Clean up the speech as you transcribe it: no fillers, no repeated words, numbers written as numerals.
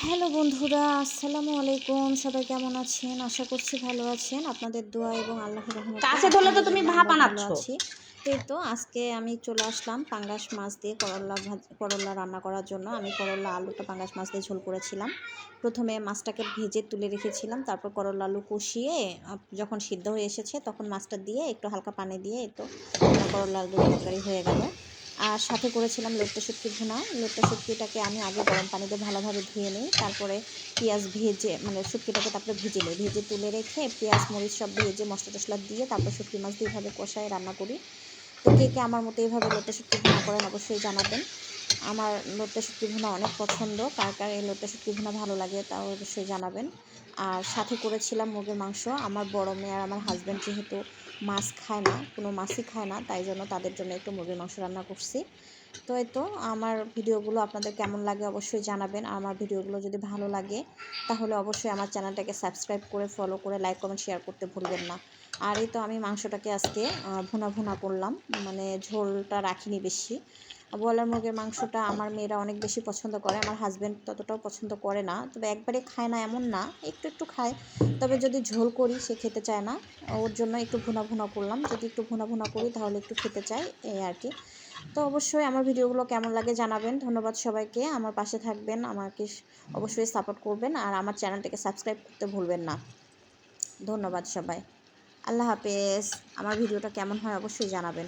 Hello বন্ধুরা, আসসালামু আলাইকুম। সবাই কেমন আছেন? আশা করছি ভালো আছেন। আপনাদের দোয়া এবং আল্লাহর রহমতে কাছে ধরলে তো তুমি আলহামদুলিল্লাহ ভাপ আমরাও ভালো বানাচ্ছ। আছি। তো এই তো আজকে আমি চলে আসলাম পাঙ্গাস মাছ দিয়ে করল্লা রান্না করার জন্য। আমি করল্লা আলুটা পাঙ্গাস মাছ দিয়ে ঝোল করেছিলাম। প্রথমে মাছটাকে ভেজে তুলে রেখেছিলাম। তারপর করল্লা আলু কষিয়ে যখন সিদ্ধ হয়ে এসেছে তখন মাছটা দিয়ে একটু হালকা পানি দিয়ে এই তো আমার করল্লা আলুর তরকারি হয়ে গেল। আর সাথে করেছিলাম লট্টা শুটকি ভুনা। লট্টা শুটকিটাকে আমি আগে গরম পানিতে ভালোভাবে ধুয়ে নিই, তারপরে পেঁয়াজ ভেজে মানে শুটকিটাকে তারপরে ভেজে নিই, ভেজে তুলে রেখে পেঁয়াজ মরিচ সব ভেজে মশলা টশলা দিয়ে তারপর শুটকি মাছ দিয়ে এভাবে কষায় রান্না করি। তো কে কে আমার মতো এইভাবে লট্টা শুটকি ভুনা করেন অবশ্যই জানাবেন। আমার লট্টা শুটকি ভুনা অনেক পছন্দ। কার কার এই লট্টা শুটকি ভুনা ভালো লাগে তাও অবশ্যই জানাবেন। আর সাথে করেছিলাম মুরগির মাংস। আমার বড় মেয়ে আর আমার হাজব্যান্ড যেহেতু মাছ খায় না, কোনো মাছই খায় না, তাই জন্য তাদের জন্য একটু মুরগির মাংস রান্না করছি। তো এই তো আমার ভিডিওগুলো আপনাদের কেমন লাগে অবশ্যই জানাবেন। আর আমার ভিডিওগুলো যদি ভালো লাগে তাহলে অবশ্যই আমার চ্যানেলটাকে সাবস্ক্রাইব করে ফলো করে লাইক কমেন্ট শেয়ার করতে ভুলবেন না। আর এই তো আমি মাংসটাকে আজকে ভুনা ভুনা করলাম, মানে ঝোলটা রাখিনি বেশি। ব্রয়লার মুরগির মাংসটা আমার মেয়েরা অনেক বেশি পছন্দ করে, আমার হাজব্যান্ড ততটাও পছন্দ করে না, তবে একবারে খায় না এমন না, একটু একটু খায়। তবে যদি ঝোল করি সে খেতে চায় না, ওর জন্য একটু ভুনা ভুনা করলাম, যদি একটু ভুনা ভুনা করি তাহলে একটু খেতে চায়, এই আর কি। তো অবশ্যই আমার ভিডিওগুলো কেমন লাগে জানাবেন। ধন্যবাদ সবাইকে, আমার পাশে থাকবেন, আমাকে অবশ্যই সাপোর্ট করবেন আর আমার চ্যানেলটাকে সাবস্ক্রাইব করতে ভুলবেন না। ধন্যবাদ সবাই। আল্লাহ হাফেজ। আমার ভিডিওটা কেমন হয় অবশ্যই জানাবেন।